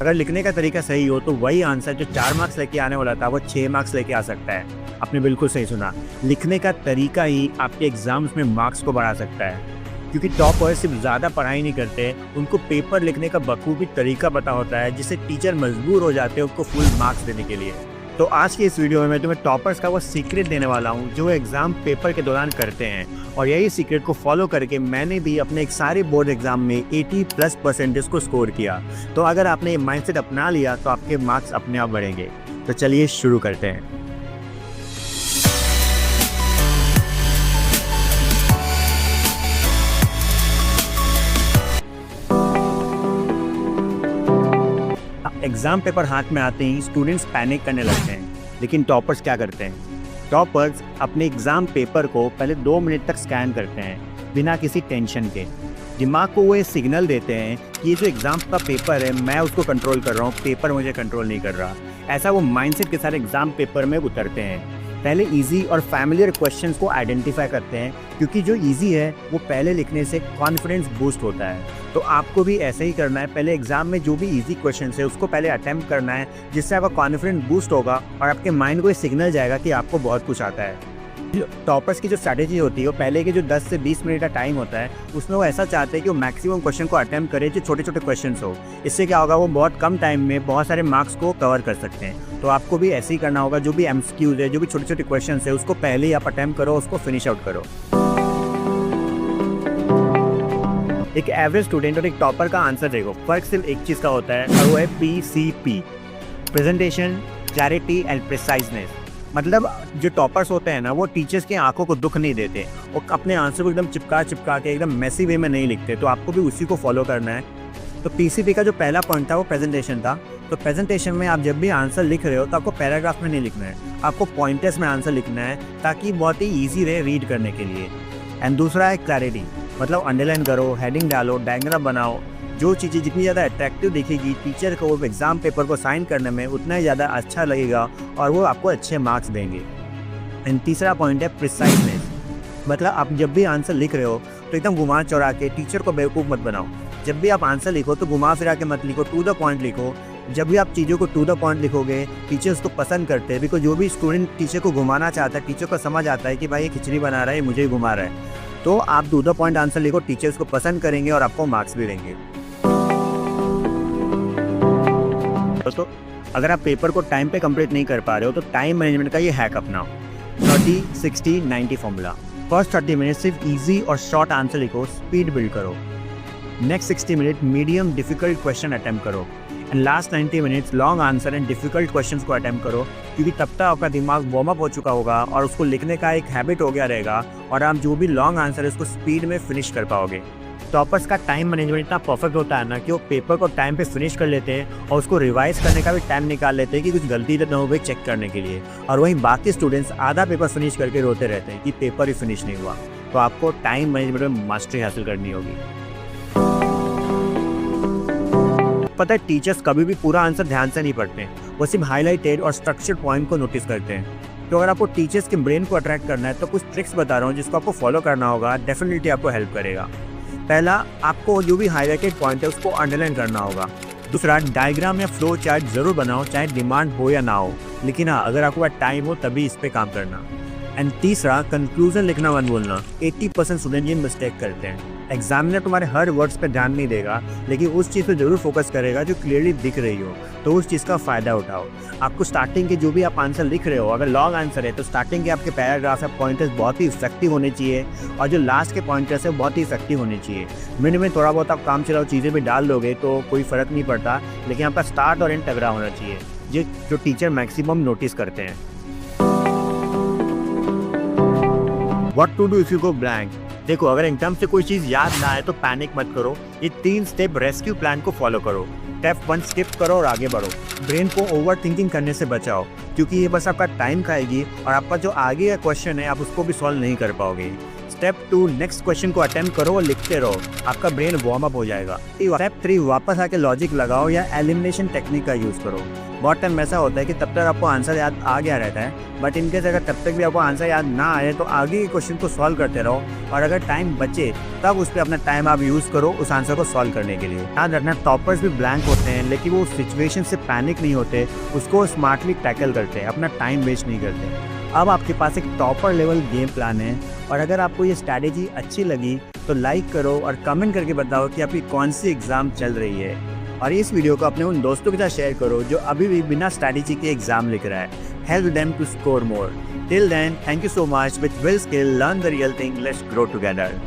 अगर लिखने का तरीका सही हो तो वही आंसर जो 4 मार्क्स लेके आने वाला था वो 6 मार्क्स लेके आ सकता है। आपने बिल्कुल सही सुना, लिखने का तरीका ही आपके एग्जाम्स में मार्क्स को बढ़ा सकता है। क्योंकि टॉपर्स सिर्फ ज़्यादा पढ़ाई नहीं करते, उनको पेपर लिखने का बखूबी तरीका पता होता है, जिससे टीचर मजबूर हो जाते हैं उनको फुल मार्क्स देने के लिए। तो आज की इस वीडियो में मैं तुम्हें टॉपर्स का वो सीक्रेट देने वाला हूँ जो एग्ज़ाम पेपर के दौरान करते हैं, और यही सीक्रेट को फॉलो करके मैंने भी अपने एक सारे बोर्ड एग्जाम में 80+ % को स्कोर किया। तो अगर आपने ये माइंडसेट अपना लिया तो आपके मार्क्स अपने आप बढ़ेंगे। तो चलिए शुरू करते हैं। एग्जाम पेपर हाथ में आते ही स्टूडेंट्स पैनिक करने लगते हैं, लेकिन टॉपर्स क्या करते हैं? टॉपर्स अपने एग्जाम पेपर को पहले 2 मिनट तक स्कैन करते हैं बिना किसी टेंशन के। दिमाग को वो ये सिग्नल देते हैं कि ये जो एग्जाम का पेपर है मैं उसको कंट्रोल कर रहा हूँ, पेपर मुझे कंट्रोल नहीं कर रहा। ऐसा वो माइंडसेट के साथ एग्जाम पेपर में उतरते हैं। पहले इजी और फैमिलियर क्वेश्चंस को आइडेंटिफाई करते हैं, क्योंकि जो इजी है वो पहले लिखने से कॉन्फिडेंस बूस्ट होता है। तो आपको भी ऐसे ही करना है, पहले एग्जाम में जो भी इजी क्वेश्चंस है उसको पहले अटेम्प्ट करना है, जिससे आपका कॉन्फिडेंस बूस्ट होगा और आपके माइंड को ये सिग्नल जाएगा कि आपको बहुत कुछ आता है। टॉपर्स की जो स्ट्रैटेजी होती है वो पहले के जो 10 से 20 मिनट का टाइम होता है उसमें वो ऐसा चाहते हैं कि वो मैक्सिमम क्वेश्चन को अटेम्प्ट करे जो छोटे छोटे क्वेश्चंस हो। इससे क्या होगा, वो बहुत कम टाइम में बहुत सारे मार्क्स को कवर कर सकते हैं। तो आपको भी ऐसे ही करना होगा, जो भी एमसीक्यूज है, जो भी छोटे छोटे क्वेश्चन है उसको पहले ही आप अटेम्प्ट करो, उसको फिनिश आउट करो। एक एवरेज स्टूडेंट और एक टॉपर का आंसर देखो, फर्क सिर्फ एक चीज़ का होता है और वो है PCP, प्रेजेंटेशन, क्लैरिटी एंड प्रिसाइजनेस। मतलब जो टॉपर्स होते हैं ना वो टीचर्स की आंखों को दुख नहीं देते, वो अपने आंसर को एकदम चिपका के एकदम मैसी वे में नहीं लिखते। तो आपको भी उसी को फॉलो करना है। तो PCP का जो पहला पॉइंट था वो प्रेजेंटेशन था। तो प्रेजेंटेशन में आप जब भी आंसर लिख रहे हो तो आपको पैराग्राफ में नहीं लिखना है, आपको पॉइंटर्स में आंसर लिखना है, ताकि बहुत ही ईजी रहे रीड करने के लिए। एंड दूसरा है क्लैरिटी, मतलब अंडरलाइन करो, हेडिंग डालो, डायग्राम बनाओ। जो चीज़ें जितनी ज़्यादा अट्रैक्टिव दिखेगी टीचर को वो एग्ज़ाम पेपर को साइन करने में उतना ही ज़्यादा अच्छा लगेगा और वो आपको अच्छे मार्क्स देंगे। एंड तीसरा पॉइंट है प्रिसाइजनेस, मतलब आप जब भी आंसर लिख रहे हो तो एकदम घुमा चौड़ा के टीचर को बेवकूफ़ मत बनाओ। जब भी आप आंसर लिखो तो घुमा फिरा के मत लिखो, टू द पॉइंट लिखो। जब भी आप चीज़ों को टू द पॉइंट लिखोगे टीचर उसको पसंद करते हैं, बिकॉज जो भी स्टूडेंट टीचर को घुमाना चाहता है टीचर को समझ आता है कि भाई ये खिचड़ी बना रहा है, मुझे ही घुमा रहा है। तो आप टू द पॉइंट आंसर लिखो, टीचर उसको पसंद करेंगे और आपको मार्क्स भी देंगे। तो अगर आप पेपर को टाइम पे कंप्लीट नहीं कर पा रहे हो तो टाइम मैनेजमेंट का ये हैक अपनाओ, 30-60-90 फॉर्मूला। फर्स्ट 30 मिनट सिर्फ इजी और शॉर्ट आंसर लिखो, स्पीड बिल्ड करो। Next 60 minute medium difficult question attempt करो, and last 90 minutes long answer and difficult questions को अटेम्प्ट करो, क्योंकि तब तक आपका दिमाग वार्म अप हो चुका होगा और उसको लिखने का एक हैबिट हो गया रहेगा, और आप जो भी लॉन्ग आंसर है उसको स्पीड में फिनिश कर पाओगे। टॉपर्स का टाइम मैनेजमेंट इतना परफेक्ट होता है ना कि वो पेपर को टाइम पे फिनिश कर लेते हैं और उसको रिवाइज करने का भी टाइम निकाल लेते हैं कि कुछ गलती न हो गई चेक करने के लिए। और वहीं बाकी स्टूडेंट्स आधा पेपर फिनिश करके रोते रहते हैं कि पेपर ही फिनिश नहीं हुआ। तो आपको टाइम मैनेजमेंट में मास्टरी हासिल करनी होगी। पता है टीचर्स कभी भी पूरा आंसर ध्यान से नहीं पढ़ते, वो सिर्फ हाईलाइटेड और स्ट्रक्चर्ड पॉइंट को नोटिस करते हैं। तो अगर आपको टीचर्स के ब्रेन को अट्रैक्ट करना है तो कुछ ट्रिक्स बता रहा हूँ जिसको आपको फॉलो करना होगा, डेफिनेटली आपको हेल्प करेगा। पहला, आपको जो भी हाईलाइटेड पॉइंट है उसको अंडरलाइन करना होगा। दूसरा, डायग्राम या फ्लो चार्ट जरूर बनाओ, चाहे डिमांड हो या ना हो, लेकिन हाँ अगर आपको टाइम हो तभी इस पे काम करना। एंड तीसरा, कंक्लूजन लिखना मत भूलना। 80% स्टूडेंट ये मिस्टेक करते हैं। एग्जामिनर तुम्हारे हर वर्ड्स पे ध्यान नहीं देगा, लेकिन उस चीज़ पे जरूर फोकस करेगा जो क्लियरली दिख रही हो, तो उस चीज़ का फ़ायदा उठाओ। आपको स्टार्टिंग के जो भी आप आंसर लिख रहे हो, अगर लॉन्ग आंसर है तो स्टार्टिंग के आपके पैराग्राफ या पॉइंटर्स बहुत ही इफेक्टिव होने चाहिए, और जो लास्ट के पॉइंटर्स है बहुत ही इफेक्टिव होने चाहिए। मिड में थोड़ा बहुत आप काम चलाओ चीज़ें भी डाल दोगे तो कोई फ़र्क नहीं पड़ता, लेकिन आपका स्टार्ट और एंड तगड़ा होना चाहिए, जो टीचर मैक्सिमम नोटिस करते हैं। What to do if you go blank. देखो, अगर एकदम से कोई चीज़ याद ना आए तो पैनिक मत करो। ये 3 स्टेप रेस्क्यू प्लान को फॉलो करो। स्टेप 1, स्किप करो और आगे बढ़ो। ब्रेन को ओवर थिंकिंग करने से बचाओ, क्योंकि ये बस आपका टाइम खाएगी और आपका जो आगे का क्वेश्चन है आप उसको भी सॉल्व नहीं कर पाओगे। स्टेप 2 नेक्स्ट क्वेश्चन को अटेम्प्ट करो और लिखते रहो, आपका ब्रेन वार्म अप हो जाएगा। स्टेप 3 वापस आके लॉजिक लगाओ या एलिमिनेशन टेक्निक का यूज़ करो। बहुत टाइम ऐसा होता है कि तब तक आपको आंसर याद आ गया रहता है, बट इनकेस अगर तब तक भी आपको आंसर याद ना आए तो आगे के क्वेश्चन को सॉल्व करते रहो, और अगर टाइम बचे तब उस पर अपना टाइम आप यूज़ करो उस आंसर को सॉल्व करने के लिए। याद रखना टॉपर्स भी ब्लैंक होते हैं, लेकिन वो सिचुएशन से पैनिक नहीं होते, उसको स्मार्टली टैकल करते हैं, अपना टाइम वेस्ट नहीं करते। अब आपके पास एक टॉपर लेवल गेम प्लान है, और अगर आपको ये स्ट्रैटेजी अच्छी लगी तो लाइक करो और कमेंट करके बताओ कि आपकी कौन सी एग्ज़ाम चल रही है। और इस वीडियो को अपने उन दोस्तों के साथ शेयर करो जो अभी भी बिना स्ट्रैटेजी के एग्जाम लिख रहा है। Help them to score more. Till then, thank you so much. With will skill learn the real thing, let's grow together.